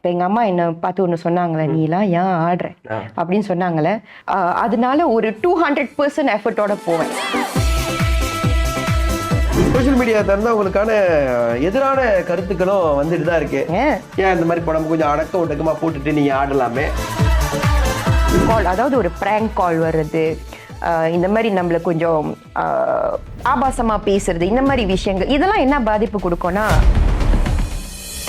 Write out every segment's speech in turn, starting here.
இப்போ எங்கள் அம்மா என்னை பார்த்து ஒன்று சொன்னாங்களே, நீலாம் ஏன் ஆடுற அப்படின்னு சொன்னாங்களே, அதனால ஒரு 200% எஃபர்ட்டோட போவேன். சோஷியல் மீடியா திறந்தா உங்களுக்கான எதிரான கருத்துக்களும் வந்துட்டு தான் இருக்கு. ஏன் இந்த மாதிரி படம் கொஞ்சம் அடக்க ஒடுக்கமா போட்டுட்டு நீங்க ஆடலாமே. கால், அதாவது ஒரு பிராங்க் கால் வர்றது, இந்த மாதிரி நம்மள கொஞ்சம் ஆபாசமா பேசுறது, இந்த மாதிரி விஷயங்கள் இதெல்லாம் என்ன பாதிப்பு கொடுக்கும்னா,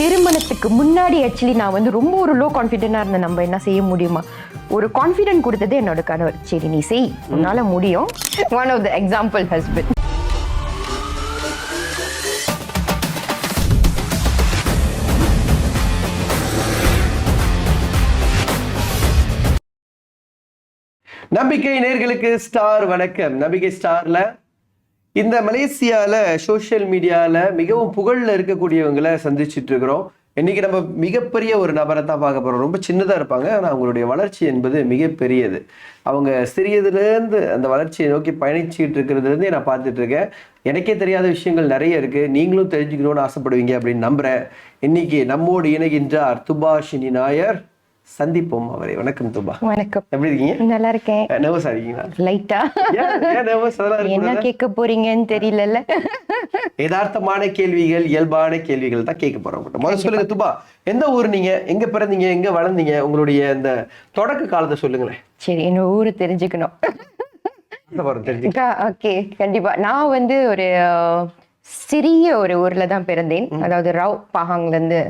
திருமணத்துக்கு முன்னாடி ஆக்சுவலி நான் வந்து ரொம்ப ஒரு லோ கான்ஃபிடென்ட்டாக இருந்தேன். நம்ம என்ன செய்ய முடியுமா, ஒரு கான்ஃபிடென்ட் கொடுத்தது என்னோட கணவர். சரி நீ செய், உன்னால முடியும். One of the example husband. நம்பிக்கை நேயர்களுக்கு ஸ்டார் வணக்கம். நம்பிக்கை ஸ்டார்ல இந்த மலேசியால சோஷியல் மீடியால மிகவும் புகழ்ல இருக்கக்கூடியவங்களை சந்திச்சுட்டு இருக்கிறோம். இன்னைக்கு நம்ம மிகப்பெரிய ஒரு நபரை தான் பார்க்க போறோம். ரொம்ப சின்னதா இருப்பாங்க, ஆனா அவங்களுடைய வளர்ச்சி என்பது மிகப்பெரியது. அவங்க சிறியதுலேருந்து அந்த வளர்ச்சியை நோக்கி பயணிச்சுட்டு இருக்கிறதுலேருந்தே நான் பார்த்துட்டு இருக்கேன். எனக்கே தெரியாத விஷயங்கள் நிறைய இருக்கு, நீங்களும் தெரிஞ்சுக்கணும்னு ஆசைப்படுவீங்க அப்படின்னு நம்புறேன். இன்னைக்கு நம்மோடு இணைகின்றார் துபாஷினி நாயர். சந்திப்போம் அவரை. வணக்கம் துபா. வணக்கம். எப்படி இருக்கீங்க? நல்லா இருக்கேன். நர்வஸா இருக்கீங்களா? லைட்டா. என்ன கேட்க போறீங்கன்னு தெரியல. யதார்த்தமான கேள்விகள், இயல்பான கேள்விகள் தான் கேட்க போறோம். முதல்ல சொல்லுங்க துபா, எந்த ஊர் நீங்க, எங்க பிறந்தீங்க, எங்க வளர்ந்தீங்க, உங்களுடைய இந்த தொடக்க காலத்தை சொல்லுங்களேன். சரி, என்னோட ஊரு தெரிஞ்சுக்கணும். ஓகே, கண்டிப்பா. நான் வந்து ஒரு சிறிய ஒரு ஊர்ல தான் பிறந்தேன். அதாவது ராவ் பாஹாங்ல இருந்து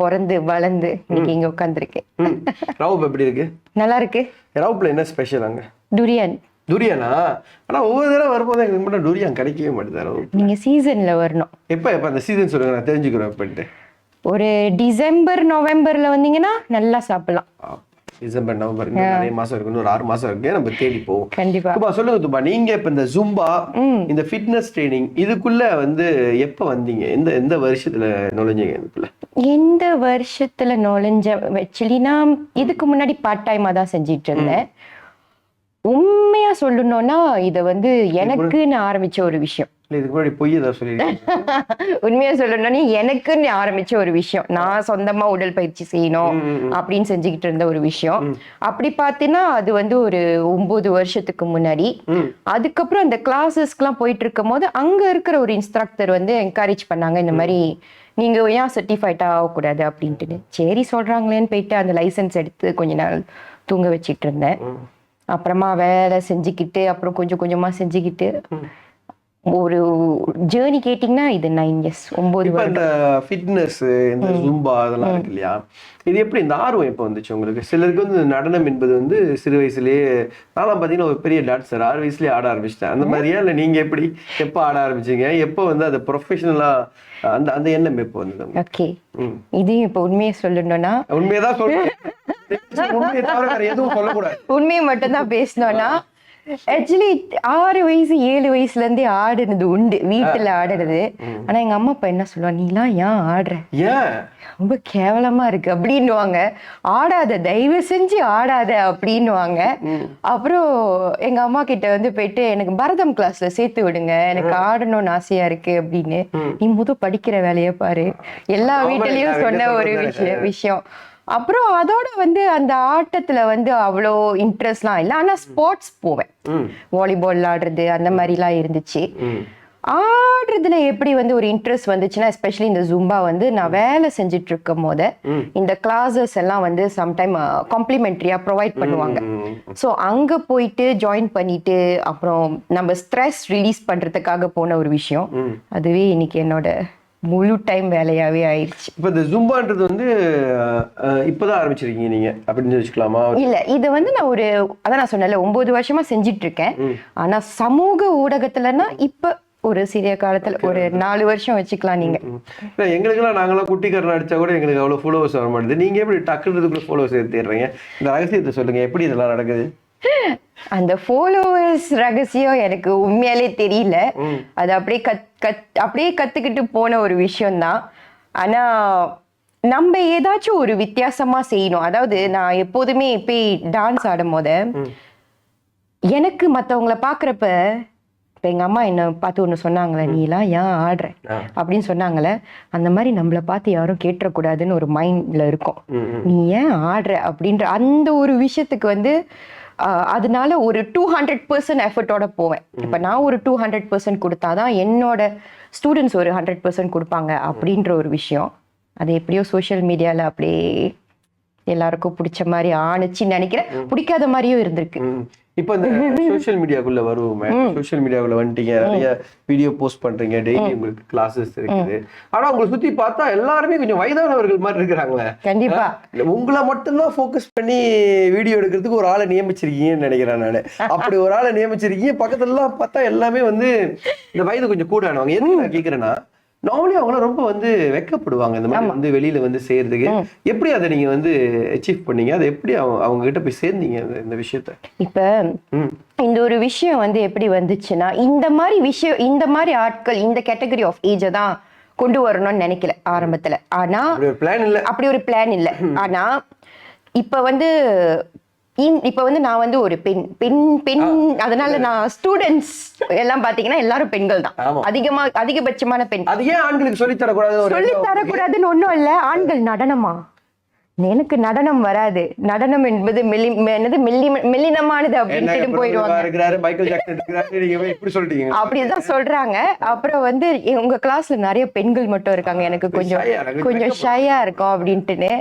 பிறந்து வளர்ந்து இன்னைக்கு இங்க உட்காந்துருக்கேன். ரவுப் எப்படி இருக்கு? நல்லா இருக்கு. ரவுப்ல என்ன ஸ்பெஷல் அங்க? டுரியன். டுரியானா? ஆனா ஒவ்வொரு தடவை வரும்போது எங்களுக்கு மட்டும் டுரியான் கிடைக்கவே மாட்டேது. நீங்க சீசன்ல வரணும். எப்ப அந்த சீசன் சொல்லுங்க, நான் தெரிஞ்சுக்கிறேன். எப்பன்ட்டு ஒரு டிசம்பர் நவம்பர்ல வந்தீங்கன்னா நல்லா சாப்பிடலாம். டிசம்பர் நவம்பர் நிறைய மாசம் இருக்கு, ஒரு 6 மாசம் இருக்கு, நம்ம தேடி போவோம். கண்டிப்பா. துபா சொல்லுங்க துபா, நீங்க இப்ப இந்த ஜும்பா, இந்த ஃபிட்னஸ் ட்ரைனிங் இதுக்குள்ள வந்து எப்ப வந்தீங்க? எந்த வருஷத்துல நுழைஞ்சீங்க இதுக்குள்ள? எந்த வருஷத்துல நுழைஞ்ச ஆக்சுவலி நான் இதுக்கு முன்னாடி பார்ட் டைமா தான் செஞ்சிட்டு இருந்தேன். உண்மையா சொல்லணும்னா இதை வந்து எனக்குன்னு ஆரம்பிச்ச ஒரு விஷயம். இதுக்கு முன்னாடி பொய் ஏதாவது சொல்லிருக்கீங்க? உண்மையா சொல்லணும்னா எனக்குன்னு ஆரம்பிச்ச ஒரு விஷயம். நான் சொந்தமா உடல் பயிற்சி செய்யணும் அப்படின்னு செஞ்சுக்கிட்டு இருந்த ஒரு விஷயம். அப்படி பார்த்தீங்கன்னா அது வந்து ஒரு 9 வருஷத்துக்கு முன்னாடி. அதுக்கப்புறம் அந்த கிளாஸஸ்க்குலாம் போயிட்டு இருக்கும் போது அங்க இருக்கிற ஒரு இன்ஸ்ட்ரக்டர் வந்து என்கரேஜ் பண்ணாங்க, இந்த மாதிரி நீங்க ஏன் சர்டிஃபைடா ஆகக்கூடாது அப்படின்ட்டு. சரி சொல்றாங்களேன்னு போயிட்டு அந்த லைசன்ஸ் எடுத்து கொஞ்ச நாள் தூங்க வச்சிட்டு இருந்தேன். அப்புறமா வேலை செஞ்சுக்கிட்டு அப்புறம் கொஞ்சம் கொஞ்சமா செஞ்சுக்கிட்டு ஒரு ஜேர்னி கேட்டிங்கன்னா இது 9 இயர்ஸ் 9 வருஷம். இந்த ஃபிட்னஸ், இந்த ஜும்பா அதெல்லாம் இருக்கு இல்லையா, இது எப்படி இந்த ஆர்வம் எப்போ வந்துச்சு உங்களுக்கு? சிலருக்கு வந்து நடனம் என்பது வந்து சிறு வயசுலேயே, நான்லாம் பார்த்தீங்கன்னா ஒரு பெரிய டான்ஸர் 6 வயசுலேயே ஆட ஆரம்பிச்சிட்டேன். அந்த மாதிரியா இல்லை நீங்க எப்படி, எப்போ ஆட ஆரம்பிச்சீங்க, எப்போ வந்து அதை ப்ரொஃபஷனலா அந்த அந்த எண்ணம் எப்போ வந்தது? ஓகே, இது இப்போ உண்மையை சொல்லணும்னா உண்மையதான் சொல்றேன், உண்மையை தவிர வேற எதுவும் சொல்லக்கூடாது. உண்மையை மட்டும் தான் பேசணும்னா ஆக்சுவலி 6 வயசு 7 வயசுல இருந்தே ஆடுனது உண்டு, வீட்டுல ஆடுறது. ஆனா எங்க அம்மா அப்பா என்ன சொல்லுவாங்க, நீலாம் ஏன் ஆடுற, ரொம்ப கேவலமா இருக்கு அப்படின்னுவாங்க. ஆடாத, தயவு செஞ்சு ஆடாத அப்படின்னுவாங்க. அப்புறம் எங்க அம்மா கிட்ட வந்து போயிட்டு எனக்கு பரதம் கிளாஸ்ல சேர்த்து விடுங்க, எனக்கு ஆடணும்னு ஆசையா இருக்கு அப்படின்னு. நீ படிக்கிற வேலையை பாரு, எல்லா வீட்டுலயும் சொன்ன ஒரு விஷயம். அப்புறம் அதோட வந்து அந்த ஆட்டத்துல வந்து அவ்வளோ இன்ட்ரெஸ்ட்லாம் இல்லை. ஆனா ஸ்போர்ட்ஸ் போவேன், வாலிபால் ஆடுறது அந்த மாதிரிலாம் இருந்துச்சு. ஆடுறதுல எப்படி வந்து ஒரு இன்ட்ரெஸ்ட் வந்துச்சுன்னா, எஸ்பெஷலி இந்த ஜும்பா வந்து நான் வேலை செஞ்சுட்டு இருக்கும் போது இந்த கிளாஸஸ் எல்லாம் வந்து சம்டைம் காம்ப்ளிமெண்ட்ரியா ப்ரொவைட் பண்ணுவாங்க. ஸோ அங்க போயிட்டு ஜாயின் பண்ணிட்டு அப்புறம் நம்ம ஸ்ட்ரெஸ் ரிலீஸ் பண்றதுக்காக போன ஒரு விஷயம். அதுவே இன்னைக்கு என்னோட முழு டைம் வேலையாவே ஆயிடுச்சு. இப்போ இந்த ஜும்பான்றது வந்து இப்பதான் ஆரம்பிச்சிருக்கீங்க நீங்க அப்படின்னு வச்சுக்கலாமா? இல்ல, இது வந்து நான் அதான் நான் சொன்னேன்ல 9 வருஷமா செஞ்சிட்டு இருக்கேன். ஆனா சமூக ஊடகத்துலன்னா இப்ப ஒரு சிறிய காலத்துல ஒரு 4 வருஷம் வச்சுக்கலாம் நீங்க. எங்களுக்கெல்லாம் நாங்களாம் குட்டிக்காரன் அடிச்சா கூட எங்களுக்கு அவ்வளவு ஃபாலோவர்ஸ் வர மாட்டேது. நீங்க எப்படி டக்குறதுக்குள்ள ஃபாலோவர்ஸ் எடுத்துடுறீங்க? இந்த ரகசியத்தை சொல்லுங்க, எப்படி இதெல்லாம் நடக்குது? அந்த ஃபாலோவர்ஸ் ரகசியம் எனக்கு உண்மையாலே தெரியல. அது அப்படியே கத்துக்கிட்டு போன ஒரு விஷயம்தான். ஆனா நம்ம ஏதாச்சும் ஒரு வித்தியாசமா செய்யணும். அதாவது நான் எப்போதுமே போய் டான்ஸ் ஆடும் போது எனக்கு மற்றவங்களை பாக்குறப்ப இப்போ எங்கள் அம்மா என்னை பார்த்து ஒன்று சொன்னாங்களே, நீலாம் ஏன் ஆடுற அப்படின்னு சொன்னாங்களே, அந்த மாதிரி நம்மளை பார்த்து யாரும் கேட்டுறக்கூடாதுன்னு ஒரு மைண்டில் இருக்கும். நீ ஏன் ஆடுற அப்படின்ற அந்த ஒரு விஷயத்துக்கு வந்து அதனால ஒரு 200% எஃபர்ட்டோட போவேன். இப்போ நான் ஒரு 200% கொடுத்தாதான் என்னோட ஸ்டூடெண்ட்ஸ் ஒரு 100% கொடுப்பாங்க அப்படின்ற ஒரு விஷயம். அது எப்படியோ சோஷியல் மீடியாவில் அப்படியே எல்லாருக்கும் பிடிச்ச மாதிரி ஆணுச்சுன்னு நினைக்கிறேன். பிடிக்காத மாதிரியும் இருந்திருக்கு. இப்போ இந்த சோஷியல் மீடியாக்குள்ள வருவோமே, சோஷியல் மீடியாக்குள்ள வந்துட்டீங்க, நிறைய வீடியோ போஸ்ட் பண்றீங்க, டெய்லி உங்களுக்கு கிளாஸஸ் இருக்குது. ஆனா உங்களை சுத்தி பார்த்தா எல்லாருமே கொஞ்சம் வயதானவர்கள் மாதிரி இருக்கிறாங்களே. கண்டிப்பா உங்களை மட்டும்தான் ஃபோக்கஸ் பண்ணி வீடியோ எடுக்கிறதுக்கு ஒரு ஆளை நியமிச்சிருக்கீங்கன்னு நினைக்கிறேன் நானு. அப்படி ஒரு ஆளை நியமிச்சிருக்கீங்க. பக்கத்துல எல்லாம் பார்த்தா எல்லாமே வந்து இந்த வயது கொஞ்சம் கூட ஆனவங்க. எதுக்கு நான் கேட்கிறேன்னா, நார்மலி அவங்களாம் ரொம்ப வந்து வெக்கப்படுவாங்க இந்த மாதிரி வந்து வெளியில வந்து செய்யறதுக்கு. எப்படி அதை நீங்க வந்து அச்சீவ் பண்ணீங்க? அதை எப்படி அவங்க கிட்ட போய் சேர்ந்தீங்க இந்த விஷயத்த? இப்ப இந்த ஒரு விஷயம் வந்து எப்படி வந்துச்சுன்னா, இந்த மாதிரி ஆட்கள் இந்த கேட்டகரி ஆஃப் ஏஜை தான் கொண்டு வரணும்னு நினைக்கல ஆரம்பத்துல. ஆனா அப்படி ஒரு பிளான் இல்ல. ஆனா இப்ப வந்து நான் வந்து ஒரு பெண் அதனால நான் ஸ்டூடெண்ட்ஸ் எல்லாம் பாத்தீங்கன்னா எல்லாரும் பெண்கள் தான். அதிகபட்சமான பெண். அது ஏன் ஆண்களுக்கு சொல்லி தரக்கூடாதுன்னு ஒண்ணும் இல்ல. ஆண்கள் நடனமா? எனக்கு நடனம் வராது. நடனம் என்பது மெல்லினமானது அப்படின்னு போயிடுவாங்க. அப்படிதான் சொல்றாங்க. அப்புறம் வந்து உங்க கிளாஸ்ல நிறைய பெண்கள் மட்டும் இருக்காங்க, எனக்கு கொஞ்சம் ஷையா இருக்கும் அப்படின்ட்டுன்னு.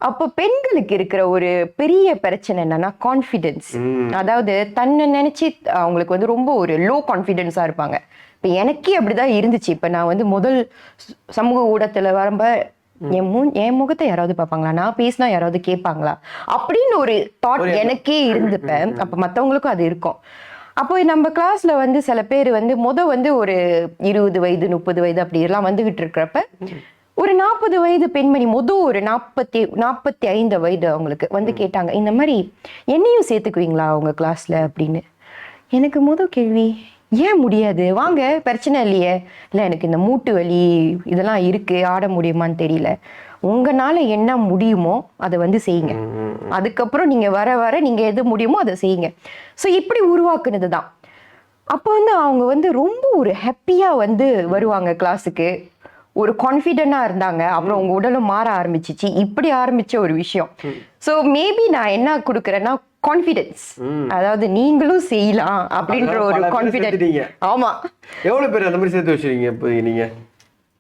அப்போ பெண்களுக்கு இருக்கிற ஒரு பெரிய பிரச்சனை என்னன்னா கான்ஃபிடென்ஸ். அதாவது தன்னை நினைச்சு அவங்களுக்கு வந்து ரொம்ப ஒரு லோ கான்ஃபிடென்ஸா இருப்பாங்க. இப்ப எனக்கே அப்படிதான் இருந்துச்சு. இப்ப நான் வந்து முதல் சமூக ஊடகத்துல வரம்ப என் முகத்தை யாராவது பார்ப்பாங்களா, நான் பேசினா யாராவது கேட்பாங்களா அப்படின்னு ஒரு தாட் எனக்கே இருந்துப்பேன். அப்ப மத்தவங்களுக்கும் அது இருக்கும். அப்போ நம்ம கிளாஸ்ல வந்து சில பேர் வந்து வந்து ஒரு 20 வயது 30 வயது அப்படி எல்லாம் வந்துகிட்டு இருக்கிறப்ப ஒரு 40 வயது பெண்மணி ஒரு 45 வயது அவங்களுக்கு வந்து கேட்டாங்க, இந்த மாதிரி என்னையும் சேர்த்துக்குவீங்களா உங்க கிளாஸ்ல அப்படின்னு. எனக்கு கேள்வி, ஏன் முடியாது, வாங்க பிரச்சனை இல்லையே. இல்லை எனக்கு இந்த மூட்டு வலி இதெல்லாம் இருக்கு, ஆட முடியுமான்னு தெரியல. உங்களால என்ன முடியுமோ அதை வந்து செய்யுங்க. அதுக்கப்புறம் நீங்க வர நீங்க எது முடியுமோ அதை செய்யுங்க. ஸோ இப்படி உருவாக்குனது தான். அப்போ வந்து அவங்க வந்து ரொம்ப ஒரு ஹாப்பியா வந்து வருவாங்க கிளாஸுக்கு. ஒரு கான்ஃபிடென்டா இருந்தாங்க. அப்புறம் உங்க உடலும் மாற ஆரம்பிச்சிச்சு. இப்படி ஆரம்பிச்ச ஒரு விஷயம். ஸோ மேபி நான் என்ன கொடுக்குறேன்னா கான்ஃபிடென்ஸ். அதாவது நீங்களும் செய்யலாம் அப்படின்ற ஒரு கான்ஃபிடென்ட். ஆமா. எவ்வளவு பேர் அந்த மாதிரி சேர்த்து வச்சிருக்கீங்க இப்போ நீங்க?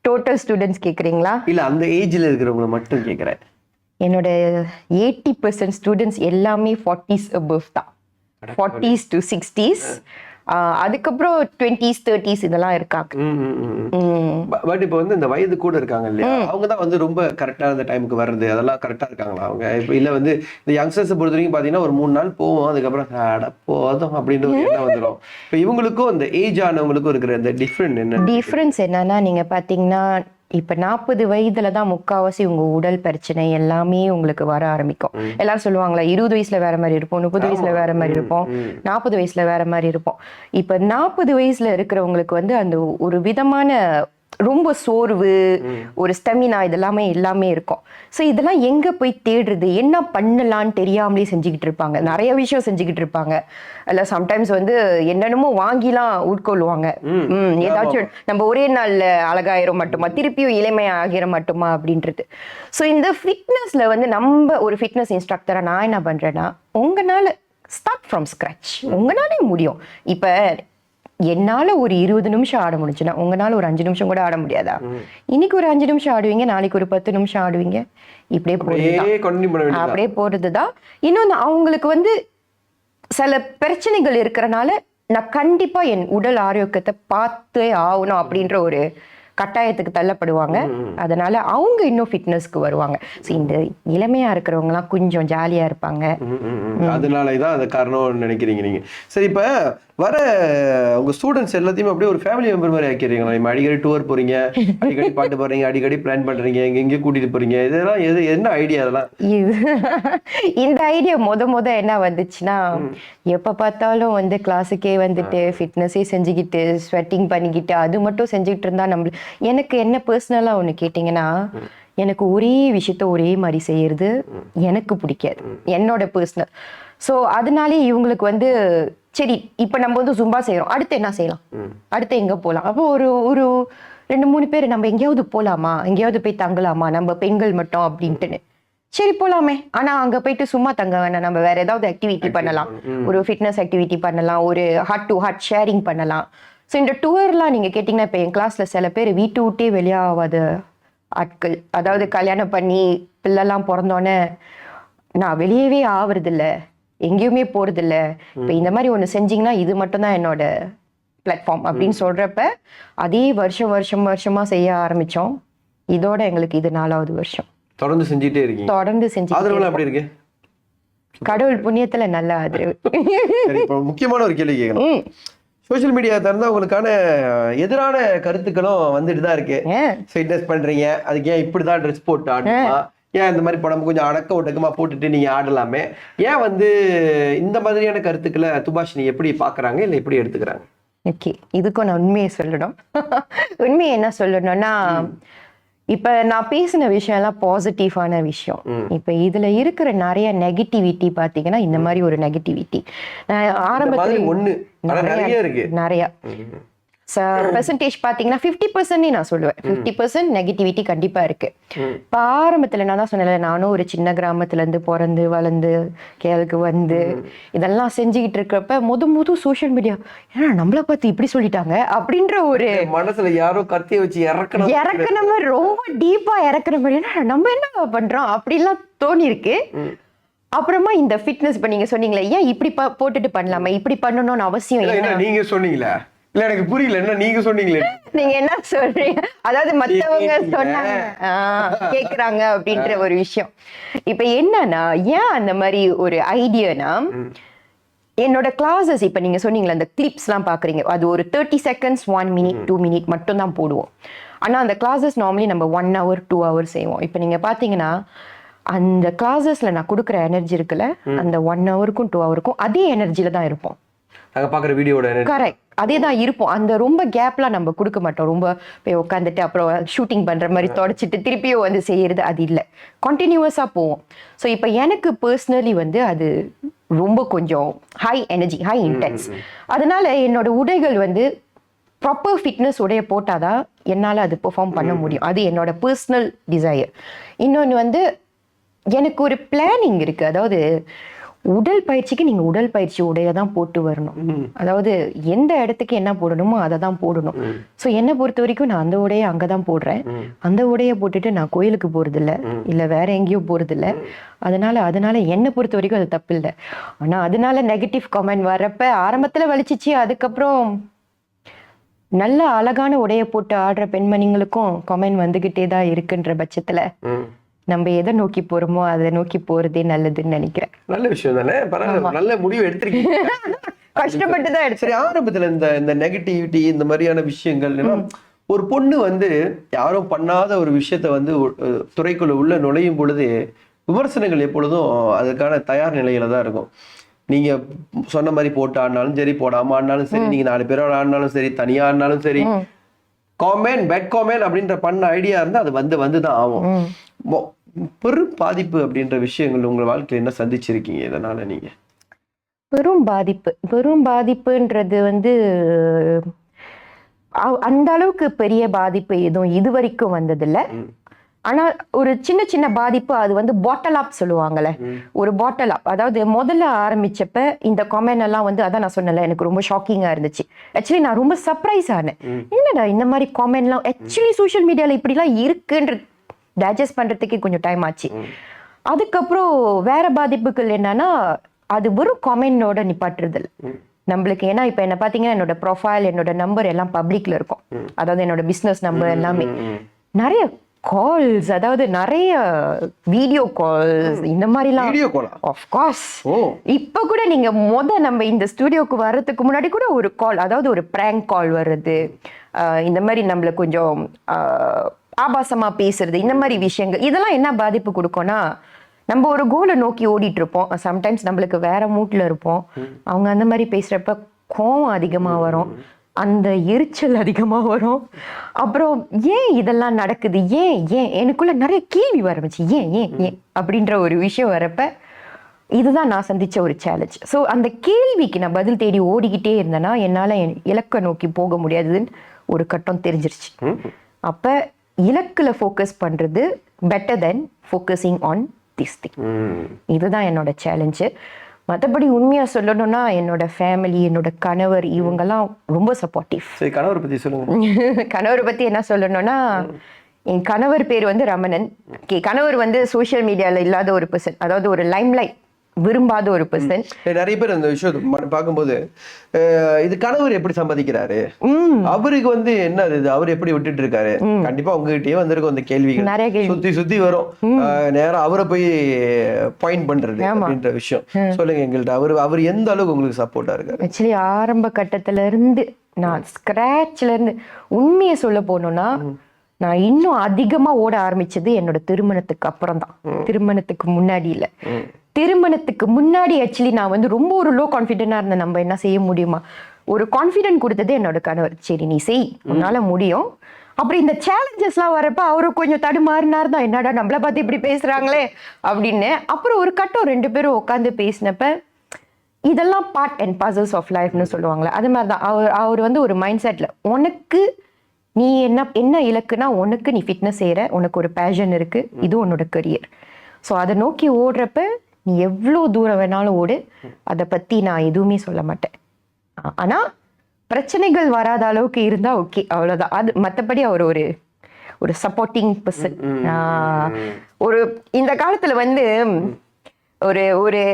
டோட்டல் ஸ்டூடெண்ட்ஸ் கேக்குறீங்களா? இல்ல அந்த ஏஜ்ல இருக்கிறவங்க மட்டும் கேக்குறேன். என்னோட 80% ஸ்டூடெண்ட்ஸ் எல்லாமே 40s above தான். 40s to 60s. அதுக்கப்புறம் 20s 30s இதெல்லாம் இருக்காங்க. பட் இப்போ வந்து இந்த வயது கூட இருக்காங்க இல்லையா, அவங்க தான் வந்து ரொம்ப கரெக்டா அந்த டைமுக்கு வர்றது அதெல்லாம் கரெக்டா இருக்காங்களா அவங்க? இப்போ இல்ல வந்து இந்த யங்ஸ்டர்ஸ் பொறுத்த வரைக்கும் பாத்தீங்கன்னா ஒரு 3 நாள் போவோம், அதுக்கப்புறம் போதும் அப்படின்ற ஒரு எண்ணம் வந்துடும். இப்போ இவங்களுக்கும் அந்த ஏஜ் ஆனவங்களுக்கும் இருக்கிற இந்த டிஃபரன்ஸ் என்னன்னா, நீங்க பாத்தீங்கன்னா இப்ப 40 வயதுல தான் முக்காவாசி உங்க உடல் பிரச்சனை எல்லாமே உங்களுக்கு வர ஆரம்பிக்கும். எல்லாரும் சொல்லுவாங்களா 20 வயசுல வேற மாதிரி இருப்போம், 30 வயசுல வேற மாதிரி இருப்போம், 40 வயசுல வேற மாதிரி இருப்போம். இப்ப 40 வயசுல இருக்கிறவங்களுக்கு வந்து அந்த ஒரு விதமான ரொம்ப சோர்வு, ஒரு ஸ்டெமினா இதெல்லாமே எல்லாமே இருக்கும். ஸோ இதெல்லாம் எங்க போய் தேடுறது, என்ன பண்ணலான்னு தெரியாமலே செஞ்சுக்கிட்டு இருப்பாங்க. நிறைய விஷயம் செஞ்சுக்கிட்டு இருப்பாங்க. இல்ல சம்டைம்ஸ் வந்து என்னென்னமோ வாங்கிலாம் உட்கொள்வாங்க. ஏதாச்சும் நம்ம ஒரே நாள்ல அழகாயிரம் மட்டுமா, திருப்பியும் இளமை ஆகிற மட்டுமா அப்படின்றது. ஸோ இந்த ஃபிட்னஸ்ல வந்து நம்ம ஒரு ஃபிட்னஸ் இன்ஸ்ட்ரக்டரா நான் என்ன பண்றேன்னா, உங்களால ஸ்டார்ட் ஃப்ரம் ஸ்க்ராட்ச். உங்களாலே முடியும். இப்ப என்னால ஒரு 20 நிமிஷம் ஆட முடிஞ்சுன்னா உங்களால ஒரு 5 நிமிஷம் கூட ஆட முடியாதா? இன்னைக்கு ஒரு 5 நிமிஷம் ஆடுவீங்க, நாளைக்கு ஒரு 10 நிமிஷம் ஆடுவீங்க. இப்படியே போறதுதான். இன்னொன்னு, அவங்களுக்கு வந்து சில பிரச்சனைகள் இருக்கிறனால நான் கண்டிப்பா என் உடல் ஆரோக்கியத்தை பார்த்தே ஆகணும் அப்படின்ற ஒரு கட்டாயத்துக்கு தள்ளப்படுவாங்க. அதனால அவங்க இன்னும் ஃபிட்னஸ்க்கு வருவாங்க. இந்த இளமையா இருக்கிறவங்க எல்லாம் கொஞ்சம் ஜாலியா இருப்பாங்க. அதனாலதான் அது காரணம் நினைக்கிறீங்க நீங்க. சரி, இப்ப வர உங்க ஸ்டூடெண்ட்ஸ் எல்லாத்தையுமே அப்படியே ஒரு ஃபேமிலி மெம்பர் மாதிரி ஆக்கிறீங்களா? இப்ப அடிக்கடி டூர் போறீங்க, அடிக்கடி பாட்டு போறீங்க, அடிக்கடி பிளான் பண்றீங்க, எங்க கூட்டிட்டு போறீங்க, இதெல்லாம் என்ன ஐடியா? அதெல்லாம் இந்த ஐடியா முத என்ன வந்துச்சுன்னா, எப்ப பார்த்தாலும் வந்து கிளாஸுக்கே வந்துட்டு ஃபிட்னஸே செஞ்சுக்கிட்டு ஸ்வெட்டிங் பண்ணிக்கிட்டு அது மட்டும் செஞ்சுக்கிட்டு இருந்தா எனக்கு என்ன பர்சனலா ஒண்ணு கேட்டீங்கன்னா, எனக்கு ஒரே விஷயத்த ஒரே மாதிரி செய்யறது எனக்கு பிடிக்காது, என்னோட பர்சனல். ஸோ அதனாலே இவங்களுக்கு வந்து சரி இப்போ நம்ம வந்து ஜும்பா செய்கிறோம், அடுத்து என்ன செய்யலாம், அடுத்து எங்கே போகலாம், அப்போ ஒரு ஒரு 2-3 பேர் நம்ம எங்கேயாவது போகலாமா, எங்கேயாவது போய் தங்கலாமா, நம்ம பெண்கள் மட்டும் அப்படின்ட்டுன்னு. சரி போகலாமே, ஆனால் அங்கே போயிட்டு சும்மா தங்க வேணாம், நம்ம வேற ஏதாவது ஆக்டிவிட்டி பண்ணலாம், ஒரு ஃபிட்னஸ் ஆக்டிவிட்டி பண்ணலாம், ஒரு ஹார்ட் டு ஹார்ட் ஷேரிங் பண்ணலாம். ஸோ இந்த டூர்லாம் நீங்கள் கேட்டிங்கன்னா இப்போ என் கிளாஸில் சில பேர் வீட்டு விட்டே வெளியாகாத ஆட்கள், அதாவது கல்யாணம் பண்ணி பிள்ளைலாம் பிறந்தோன்னே நான் வெளியவே ஆவறதில்ல, எங்கேயுமே போறதில்ல, இப்போ இந்த மாதிரி ஒன்று செஞ்சீங்கன்னா இது மட்டும்தான் என்னோட பிளாட்ஃபார்ம் அப்படின்னு சொல்றப்ப அதே வருஷமா செய்ய ஆரம்பிச்சோம். இதோட எங்களுக்கு இது 4வது வருஷம். தொடர்ந்து செஞ்சுட்டே இருக்கீங்க. தொடர்ந்து செஞ்சு அப்படி இருக்கு. கடவுள் புண்ணியத்துல நல்ல ஆதரவு. சரி, இப்போ முக்கியமான ஒரு கேள்வி கேட்கணும். சோஷியல் மீடியா திறந்தா உங்களுக்கான எதிரான கருத்துக்களும் வந்துட்டு தான் இருக்கு. ஃபிட்னஸ் பண்றீங்க, அதுக்கு ஏன் இப்படிதான் ட்ரெஸ் போட்டு ஆடணுமா, ஏன் இந்த மாதிரி படம் கொஞ்சம் அடக்க ஒட்டக்கமா போட்டுட்டு நீங்க ஆடலாமே, ஏன் வந்து இந்த மாதிரியான கருத்துக்களை துபாஷினி எப்படி பாக்குறாங்க இல்ல எப்படி எடுத்துக்கிறாங்க? ஓகே, இதுக்கும் நான் உண்மையை சொல்லணும். உண்மையை என்ன சொல்லணும்னா, இப்ப நான் பேசின விஷயம் எல்லாம் பாசிட்டிவான விஷயம். இப்ப இதுல இருக்கிற நிறைய நெகட்டிவிட்டி பாத்தீங்கன்னா இந்த மாதிரி ஒரு நெகட்டிவிட்டி ஆரம்பத்துல நிறைய பெர்சன்டேஜ் பாத்தீங்கன்னா 50% நான் சொல்லுவேன். 50% நெகட்டிவிட்டி கண்டிப்பா இருக்கு. இப்ப ஆரம்பத்துல நான் தான் சொன்னேன், நானும் ஒரு சின்ன கிராமத்துல இருந்து பிறந்து வளர்ந்து கேளுக்கு வந்து இதெல்லாம் செஞ்சுக்கிட்டு இருக்கிறப்ப முது சோசியல் மீடியா ஏன்னா நம்மளை பார்த்து இப்படி சொல்லிட்டாங்க அப்படின்ற ஒரு மனசுல யாரோ கத்திய வச்சு இறக்குன மாதிரி, ரொம்ப டீப்பா இறக்குன மாதிரி, ஏன்னா நம்ம என்ன பண்றோம் அப்படிலாம் தோணி இருக்கு. அப்புறமா இந்த ஃபிட்னஸ் இப்ப நீங்க சொன்னீங்களே, ஏன் இப்படி போட்டுட்டு பண்ணலாமா, இப்படி பண்ணணும்னு அவசியம் என்ன நீங்க சொன்னீங்களா? இல்ல எனக்கு புரியல, என்ன நீங்க சொன்னீங்களே, நீங்க என்ன சொல்றீங்க, அதாவது மத்தவங்க சொன்னாங்க கேக்குறாங்க அப்படின்ற ஒரு விஷயம். இப்ப என்னன்னா, ஏன் அந்த மாதிரி ஒரு ஐடியானா, என்னோட கிளாஸஸ் இப்ப நீங்க சொன்னீங்களா அந்த கிளிப்ஸ் எல்லாம் பாக்குறீங்க, அது ஒரு 30 seconds 1 minute 2 minute மட்டும் தான் போடுவோம். ஆனா அந்த கிளாஸஸ் நார்மலி நம்ம 1 hour 2 hours செய்வோம். இப்ப நீங்க பாத்தீங்கன்னா அந்த கிளாஸஸ்ல நான் கொடுக்குற எனர்ஜி இருக்குல்ல, அந்த 1 hourக்கும் 2 hourக்கும் அதே எனர்ஜில தான் இருப்போம். நாங்க பாக்குற வீடியோட கரெக்ட் அதே தான் இருப்போம். அந்த ரொம்ப கேப்லாம் நம்ம கொடுக்க மாட்டோம். ரொம்ப போய் உட்காந்துட்டு அப்புறம் ஷூட்டிங் பண்ற மாதிரி தொடச்சிட்டு திருப்பியும் வந்து செய்யறது அது இல்லை, கண்டினியூவஸா போவோம். ஸோ இப்போ எனக்கு பர்சனலி வந்து அது ரொம்ப கொஞ்சம் ஹை எனர்ஜி, ஹை இன்டென்ஸ். அதனால என்னோட உடைகள் வந்து ப்ராப்பர் ஃபிட்னஸ் உடைய போட்டாதான் என்னால் அது பெர்ஃபார்ம் பண்ண முடியும். அது என்னோட பர்சனல் டிசையர். இன்னொன்று வந்து எனக்கு ஒரு பிளானிங் இருக்கு. அதாவது உடல் பயிற்சிக்கு நீங்க உடல் பயிற்சி உடைய தான் போட்டு வரணும். அதாவது எந்த இடத்துக்கு என்ன போடணுமோ அதை தான் போடணும். ஸோ என்னை பொறுத்த வரைக்கும் நான் அந்த உடைய அங்கதான் போடுறேன். அந்த உடைய போட்டுட்டு நான் கோயிலுக்கு போறது இல்ல வேற எங்கேயோ போறது இல்ல. அதனால என்னை பொறுத்த வரைக்கும் அது தப்பு இல்லை. ஆனா அதனால நெகட்டிவ் கமெண்ட் வர்றப்ப ஆரம்பத்துல வலிச்சிச்சு, அதுக்கப்புறம் நல்ல அழகான உடைய போட்டு ஆடுற பெண்மணிங்களுக்கும் கமெண்ட் வந்துகிட்டே தான் இருக்குன்ற பட்சத்துல நம்ம எதை நோக்கி போறோமோ அதை நோக்கி போறதே நல்லதுன்னு நினைக்கிறேன். நல்ல விஷயம் தானே, பரவாயில்ல, நல்ல முடிவு எடுத்திருக்கீங்க. கஷ்டப்பட்டு தான் எடுத்து. சரி, ஆரம்பத்துல இந்த நெகட்டிவிட்டி இந்த மாதிரியான விஷயங்கள், ஒரு பொண்ணு வந்து யாரும் பண்ணாத ஒரு விஷயத்த வந்து துறைக்குள்ள உள்ள நுழையும் பொழுது விமர்சனங்கள் எப்பொழுதும் அதுக்கான தயார் நிலையில தான் இருக்கும். நீங்க சொன்ன மாதிரி போட்டு ஆடினாலும் சரி, போடாம ஆடினாலும் சரி, நீங்க 4 பேரோட ஆடினாலும் சரி, தனியா ஆடினாலும் சரி, காமெண்ட் பேக் காமெண்ட் அப்படின்ற பண்ண ஐடியா இருந்தா அது வந்துதான் ஆகும். பெரும் பாதிப்பு அப்படின்ற விஷயங்கள் உங்க வாழ்க்கையில என்ன சந்திச்சிருக்கீங்க இதனால நீங்க? பெரும் பாதிப்புன்றது வந்து அந்த அளவுக்கு பெரிய பாதிப்பு எதுவும் இது வரைக்கும் வந்ததில்லை. ஆனா ஒரு சின்ன பாதிப்பு, அது வந்து பாட்டல் அப் சொல்லுவாங்கல்ல, ஒரு பாட்டல் அப். அதாவது முதல்ல ஆரம்பிச்சப்ப இந்த கமெண்ட் எல்லாம் வந்து அதான் நான் சொன்னல, எனக்கு ரொம்ப ஷாக்கிங்கா இருந்துச்சு. ஆக்சுவலி நான் ரொம்ப சர்ப்ரைஸ் ஆனேன், என்னடா இந்த மாதிரி கமெண்ட்லாம் ஆக்சுவலி சோஷியல் மீடியால இப்படிலாம் இருக்குன்ற டைஜஸ்ட் பண்றதுக்கே கொஞ்சம் டைம் ஆச்சு. அதுக்கப்புறம் வேற பாதிப்புகள் என்னன்னா, அது வெறும் கமெண்டோட நிப்பாட்டுறது இல்லை நம்மளுக்கு. ஏன்னா இப்ப என்ன பாத்தீங்கன்னா என்னோட ப்ரொஃபைல், என்னோட நம்பர் எல்லாம் பப்ளிக்ல இருக்கும். அதாவது என்னோட பிசினஸ் நம்பர் எல்லாமே. நிறைய கால்ஸ், அதாவது நிறைய வீடியோ கால்ஸ், இந்த மாதிரிலாம். ஆஃப் கோர்ஸ் இப்ப கூட நீங்க நம்ம இந்த ஸ்டுடியோக்கு வர்றதுக்கு முன்னாடி கூட ஒரு கால், அதாவது ஒரு பிராங்க் கால் வர்றது, இந்த மாதிரி நம்மள கொஞ்சம் ஆபாசமா பேசுறது, இந்த மாதிரி விஷயங்கள், இதெல்லாம் என்ன பாதிப்பு கொடுக்கும்னா, நம்ம ஒரு கோலை நோக்கி ஓடிட்டு இருப்போம், சம்டைம்ஸ் நம்மளுக்கு வேற மூட்ல இருப்போம், அவங்க அந்த மாதிரி பேசுறப்ப கோவம் அதிகமா வரும். அந்த எரிச்சல் அதிகமாக வரும். அப்புறம் ஏன் இதெல்லாம் நடக்குது, ஏன் ஏன் எனக்குள்ள நிறைய கேள்வி ஆரம்பிச்சு, ஏன் ஏன் ஏன் அப்படின்ற ஒரு விஷயம் வரப்ப இதுதான் நான் சந்திச்ச ஒரு சேலஞ்ச். ஸோ அந்த கேள்விக்கு நான் பதில் தேடி ஓடிக்கிட்டே இருந்தேன்னா என்னால் என் இலக்கை நோக்கி போக முடியாதுன்னு ஒரு கட்டம் தெரிஞ்சிருச்சு. அப்போ இலக்கில் ஃபோக்கஸ் பண்ணுறது better then focusing on this thing. இதுதான் என்னோட சேலஞ்சு. மற்றபடி உண்மையாக சொல்லணும்னா என்னோட ஃபேமிலி, என்னோட கணவர், இவங்கெல்லாம் ரொம்ப சப்போர்ட்டிவ். கணவரை பற்றி சொல்லுங்க. கணவரை பற்றி என்ன சொல்லணும்னா, என் கணவர் பேர் வந்து ரமணன். கணவர் வந்து சோஷியல் மீடியாவில் இல்லாத ஒரு பர்சன், அதாவது ஒரு லைம்லைட் விரும்பாத ஒரு பர்சன். நிறைய பேர் அந்த விஷயம் பார்க்கும்போது இது கணவர் எப்படி சம்பாதிக்கிறாரு, அவருக்கு வந்து என்ன இது, அவர் எப்படி விட்டுட்டு இருக்காரு, கண்டிப்பா உங்ககிட்டயே வந்திருக்கும் அந்த கேள்விகள் சுத்தி சுத்தி வரும். நேரம் அவரை போய் பாயிண்ட் பண்றது அப்படின்ற விஷயம் சொல்லுங்க எங்கள்கிட்ட. அவர் எந்த அளவுக்கு உங்களுக்கு சப்போர்ட்டா இருக்காரு? ஆக்சுவலி ஆரம்ப கட்டத்துல இருந்து நான் ஸ்கிராச்ல இருந்து உண்மையை சொல்ல போனோம்னா நான் இன்னும் அதிகமா ஓட ஆரம்பிச்சது என்னோட திருமணத்துக்கு அப்புறம் தான். திருமணத்துக்கு முன்னாடி இல்ல. திருமணத்துக்கு முன்னாடி ஆக்சுவலி நான் வந்து ரொம்ப ஒரு லோ கான்ஃபிடென்டா இருந்தேன். நம்ம என்ன செய்ய முடியுமா, ஒரு கான்ஃபிடென்ட் கொடுத்தது என்னோட கணவர். சரி நீ செய், உன்னால முடியும். அப்புறம் இந்த சேலஞ்சஸ்லாம் வரப்ப அவரும் கொஞ்சம் தடுமாறினார் தான், என்னடா நம்மள பார்த்து இப்படி பேசுறாங்களே அப்படின்னு. அப்புறம் ஒரு கட்டம் 2 பேரும் உட்காந்து பேசினப்ப இதெல்லாம் பார்ட் அண்ட் பசல்ஸ் ஆஃப் லைஃப்னு சொல்லுவாங்களே, அது மாதிரி தான். அவர் வந்து ஒரு மைண்ட் செட்ல உனக்கு நீ என்ன இலக்குனா, உனக்கு நீ ஃபிட்னஸ் செய்யற, உனக்கு ஒரு பேஷன் இருக்கு, இது உன்னோட கரியர். ஸோ அதை நோக்கி ஓடுறப்ப நீ எவ்வளோ தூரம் வேணாலும் ஓடு, அதை பற்றி நான் எதுவுமே சொல்ல மாட்டேன். ஆனால் பிரச்சனைகள் வராத அளவுக்கு இருந்தால் ஓகே, அவ்வளோதான். அது மற்றபடி அவர் ஒரு சப்போர்ட்டிங் பர்சன். ஒரு இந்த காலத்தில் வந்து ஒரு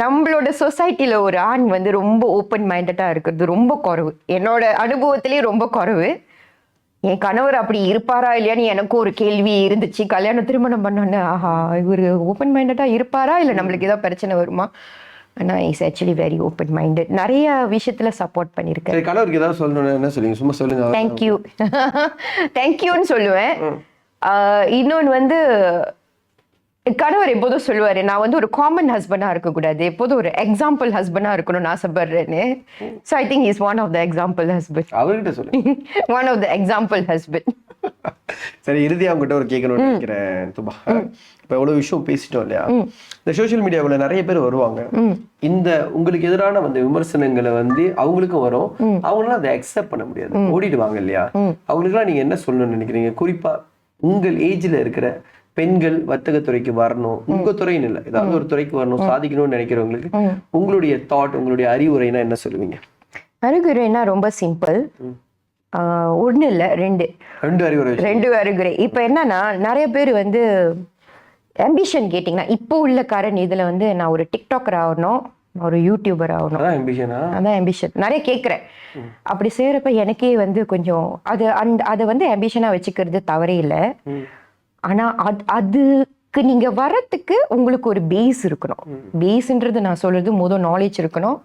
நம்மளோட சொசைட்டியில் ஒரு ஆண் வந்து ரொம்ப ஓப்பன் மைண்டடாக இருக்கிறது ரொம்ப குறைவு. என்னோட அனுபவத்திலேயே ரொம்ப குறைவு. என் கணவர் அப்படி இருப்பாரா இல்லையான்னு எனக்கும் ஒரு கேள்வி இருந்துச்சு. கல்யாணம் திருமணம் பண்ணோன்னு ஆஹா இவர் ஓப்பன் மைண்டடா இருப்பாரா, இல்லை நம்மளுக்கு ஏதாவது பிரச்சனை வருமா. ஆனால் is actually very open minded. நிறைய விஷயத்துல சப்போர்ட் பண்ணியிருக்கேன். கணவருக்கு ஏதாவது சொல்லணும், என்ன சொல்லுங்க, சும்மா சொல்லுங்க. தேங்க்யூ தேங்க்யூன்னு சொல்லுவேன். இன்னொன்று வந்து கணவர் எப்போதும் சொல்லுவாரு, நான் வந்து ஒரு காமன் ஹஸ்பண்டா இருக்கக்கூடாது, எப்போதும் ஒரு எக்ஸாம்பிள் ஹஸ்பண்டா இருக்கணும்னு ஆசைப்படுறேன்னு. So I think is one of the example husband. அவர்கிட்ட சொல்லுங்க. One of the example husband. சரி, இறுதியா அவங்ககிட்ட ஒரு கேட்கணும்னு நினைக்கிறேன் துபா. இப்ப எவ்வளவு விஷயம் பேசிட்டோம் இல்லையா, இந்த சோசியல் மீடியாவுல நிறைய பேர் வருவாங்க. இந்த உங்களுக்கு எதிரான வந்து விமர்சனங்களை வந்து அவங்களுக்கும் வரும், அவங்களாம் அதை அக்செப்ட் பண்ண முடியாது, ஓடிடுவாங்க இல்லையா. அவங்களுக்குலாம் நீங்க என்ன சொல்லணும்னு நினைக்கிறீங்க? குறிப்பா உங்கள் ஏஜ்ல இருக்கிற பெண்கள் வர்த்தகத்துறைக்கு வரணும், உங்க துறைன்னு இல்லை, ஏதாவது ஒரு துறைக்கு வரணும், சாதிக்கணும்னு நினைக்கிறவங்களுக்கு உங்களுடைய தாட், உங்களுடைய அறிவுரைனா என்ன சொல்லுவீங்க? அறிவுரைனா ரொம்ப சிம்பிள். ஒண்ணு இல்ல, ரெண்டு அறிவுரை. இப்ப என்னன்னா நிறைய பேர் வந்து ஆம்பிஷன் கேட்டீங்கன்னா, இப்போ உள்ள கரண்ட் இதுல வந்து நான் ஒரு டிக்டாக்கர் ஆகணும், ஒரு யூடியூபர் ஆகணும், அதான் ஆம்பிஷன் நிறைய கேட்குறேன். அப்படி செய்யறப்ப எனக்கே வந்து கொஞ்சம் அதை வந்து ஆம்பிஷனா வச்சுக்கிறது தவறே இல்லை. ஆனா அதுக்கு நீங்க வர்றதுக்கு உங்களுக்கு ஒரு பேஸ் இருக்கணும். பேஸ்ன்றது நான் சொல்றது முதல் நாலேஜ் இருக்கணும்,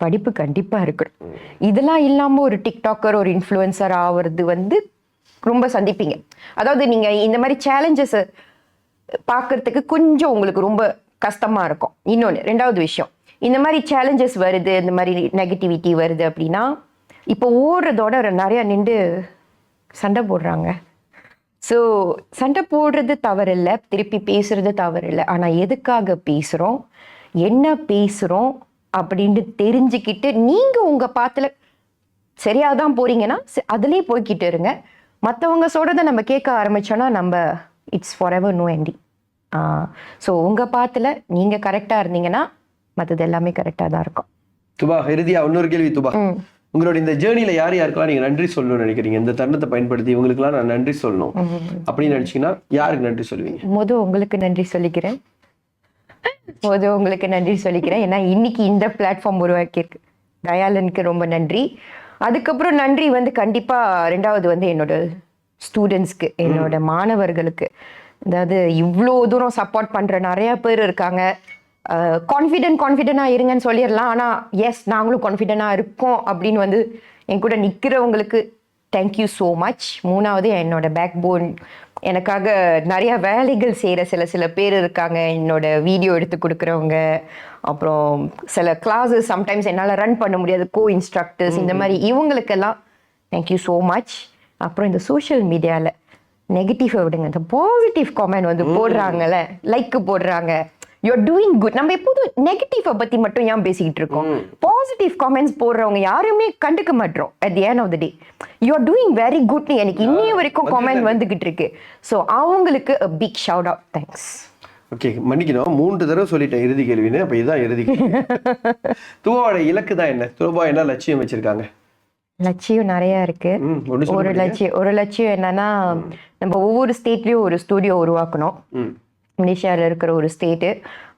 படிப்பு கண்டிப்பா இருக்கணும். இதெல்லாம் இல்லாம ஒரு டிக்டாக்கர், ஒரு இன்ஃப்ளூயன்சர் ஆகிறது வந்து ரொம்ப சந்திப்பீங்க. அதாவது நீங்க இந்த மாதிரி சேலஞ்சஸ் பார்க்கறதுக்கு கொஞ்சம் உங்களுக்கு ரொம்ப கஷ்டமா இருக்கும். இன்னொன்று, ரெண்டாவது விஷயம், இந்த மாதிரி சேலஞ்சஸ் வருது, இந்த மாதிரி நெகட்டிவிட்டி வருது அப்படின்னா இப்போ ஓடுறதோட நிறைய நின்று சண்டை போடுறாங்க. ஸோ சண்டை போடுறது தவறில்லை, திருப்பி பேசுறது தவறில்லை. ஆனால் எதுக்காக பேசுகிறோம், என்ன பேசுகிறோம் அப்படின்னு தெரிஞ்சுக்கிட்டு நீங்கள் உங்கள் பாத்தில் சரியாக தான் போறீங்கன்னா அதுலேயே போய்கிட்டு இருங்க. மற்றவங்க சொல்கிறத நம்ம கேட்க ஆரம்பித்தோன்னா நம்ம it's forever no ending. So உங்கள் பாத்தில் நீங்கள் கரெக்டாக இருந்தீங்கன்னா மற்றது எல்லாமே கரெக்டாக தான் இருக்கும். துபா, இறுதியா இன்னொரு கேள்வி துபா. உங்களோட இந்த ஜேர்னில யாருக்கெல்லாம் நீங்க நன்றி சொல்லணும்னு நினைக்கிறீங்க? இந்த தருணத்தை பயன்படுத்தி இவங்களுக்குலாம் நான் நன்றி சொல்லணும் அப்படின்னு நினைச்சீங்கன்னா யாருக்கு நன்றி சொல்லுவீங்க? உங்களுக்கு நன்றி சொல்லிக்கிறேன். உங்களுக்கு நன்றி சொல்லிக்கிறேன். ஏன்னா இன்னைக்கு இந்த பிளாட்ஃபார்ம் உருவாக்கியிருக்கு. தயாளனுக்கு ரொம்ப நன்றி. அதுக்கப்புறம் நன்றி வந்து கண்டிப்பா ரெண்டாவது வந்து என்னோட ஸ்டூடெண்ட்ஸ்க்கு, என்னோட மாணவர்களுக்கு. அதாவது இவ்வளோ தூரம் சப்போர்ட் பண்ற நிறைய பேர் இருக்காங்க. கான்ஃபிடென்ட்டா இருங்கன்னு சொல்லிடலாம், ஆனால் எஸ் நாங்களும் கான்ஃபிடென்ட்டாக இருக்கோம் அப்படின்னு வந்து என் கூட நிற்கிறவங்களுக்கு தேங்க்யூ ஸோ மச். மூணாவது என்னோட பேக் போன் எனக்காக நிறைய வேலைகள் செய்கிற சில பேர் இருக்காங்க, என்னோட வீடியோ எடுத்து கொடுக்குறவங்க. அப்புறம் சில கிளாஸஸ் சம்டைம்ஸ் என்னால் ரன் பண்ண முடியாது, இன்ஸ்ட்ரக்டர்ஸ் இந்த மாதிரி இவங்களுக்கெல்லாம் தேங்க்யூ ஸோ மச். அப்புறம் இந்த சோஷியல் மீடியாவில் நெகட்டிவை விடுங்க, இந்த பாசிட்டிவ் காமெண்ட் வந்து போடுறாங்கல்ல, லைக் போடுறாங்க, யூஆர் டூயிங் குட். நம்ம எப்போதும் நெகட்டிவை பற்றி மட்டும் ஏன் பேசிக்கிட்டு இருக்கோம்? பாசிட்டிவ் காமெண்ட்ஸ் போடுறவங்க யாருமே கண்டுக்க மாட்டோம். At the end of the day you're doing very good. எனக்கு இன்னைய வரைக்கும் காமெண்ட் வந்துகிட்டு இருக்கு. ஸோ அவங்களுக்கு big shout out, thanks. Okay, மன்னிக்கணும், 3 தடவை சொல்லிட்டேன் இறுதி கேள்வின்னு. அப்போ இதுதான் இறுதி கேள்வி. துபாவோட இலக்கு தான் என்ன? துபா என்ன லட்சியம் வச்சிருக்காங்க? லட்சியம் நிறைய இருக்கு. ஒரு லட்சியம் என்னன்னா, நம்ம ஒவ்வொரு ஸ்டேட்லயும் ஒரு ஸ்டூடியோ உருவாக்கணும். மலேசியாவில் இருக்கிற ஒரு ஸ்டேட்டு.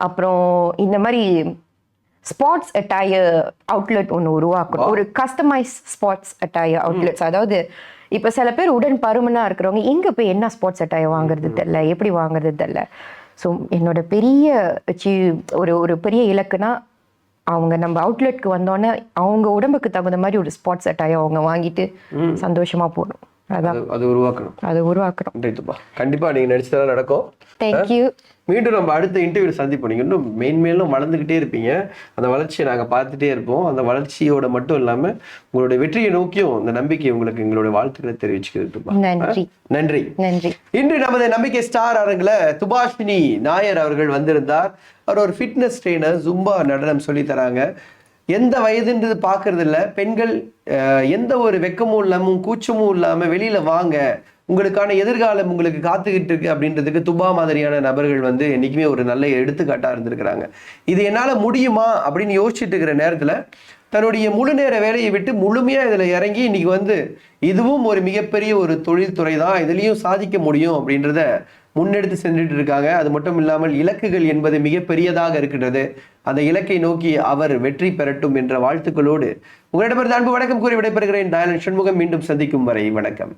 அப்புறம் இந்த மாதிரி ஸ்பாட்ஸ் அட்டையர் அவுட்லெட் ஒன்று உருவாக்கணும். ஒரு கஸ்டமைஸ் ஸ்பாட்ஸ் அட்டையர் அவுட்லெட்ஸ். அதாவது இப்போ சில பேர் உடன் பருமனாக இருக்கிறவங்க எங்கே போய் என்ன ஸ்பாட்ஸ் அட்டையர் வாங்குறது தெரில, எப்படி வாங்குறது தெரில. ஸோ என்னோட பெரிய ஒரு பெரிய இலக்குனா, அவங்க நம்ம அவுட்லெட்க்கு வந்தோடனே அவங்க உடம்புக்கு தகுந்த மாதிரி ஒரு ஸ்பாட்ஸ் அட்டையர் அவங்க வாங்கிட்டு சந்தோஷமா போகணும். அது உருவாக்கணும். கண்டிப்பா நீங்க நினைச்சதெல்லாம் நடக்கும். தேங்க்யூ. மீண்டும் நம்ம அடுத்த இன்டர்வியூ சந்திப்போம். நீங்க இன்னும் மேன்மேலும் வளர்ந்துகிட்டே இருப்பீங்க. அந்த வளர்ச்சியை நாங்க பார்த்துட்டே இருப்போம். அந்த வளர்ச்சியோட மட்டும் இல்லாம உங்களுடைய வெற்றியை நோக்கியும் இந்த நம்பிக்கை உங்களுக்கு எங்களுடைய வாழ்த்துக்களை தெரிவிச்சுக்கிட்டு. நன்றி. இன்று நமது நம்பிக்கை ஸ்டார் அரங்குல துபாஷினி நாயர் அவர்கள் வந்திருந்தார். அவர் ஒரு ஃபிட்னஸ் ட்ரெயினர், ஜும்பா நடனம் சொல்லி தராங்க. எந்த வயதுன்றது பார்க்கறது இல்லை. பெண்கள் எந்த ஒரு வெக்கமும் இல்லாமல் கூச்சமும் இல்லாமல் வெளியில வாங்க, உங்களுக்கான எதிர்காலம் உங்களுக்கு காத்துக்கிட்டு இருக்கு அப்படின்றதுக்கு துபா மாதிரியான நபர்கள் வந்து என்னைக்குமே ஒரு நல்ல எடுத்துக்காட்டாக இருந்திருக்கிறாங்க. இது என்னால் முடியுமா அப்படின்னு யோசிச்சுட்டு இருக்கிற நேரத்தில் தன்னுடைய முழு நேர வேலையை விட்டு முழுமையாக இதில் இறங்கி இன்னைக்கு வந்து இதுவும் ஒரு மிகப்பெரிய ஒரு தொழில்துறை தான், இதுலேயும் சாதிக்க முடியும் அப்படின்றத முன்னெடுத்து சென்றுட்டு இருக்காங்க. அது மட்டும் இல்லாமல் இலக்குகள் என்பது மிகப்பெரியதாக இருக்கின்றது. அந்த இலக்கை நோக்கி அவர் வெற்றி பெறட்டும் என்ற வாழ்த்துக்களோடு உங்களிடமிருந்து அன்பு வணக்கம் கூறி விடைபெறுகிறேன். தயாளன் சண்முகம். மீண்டும் சந்திக்கும் வரை வணக்கம்.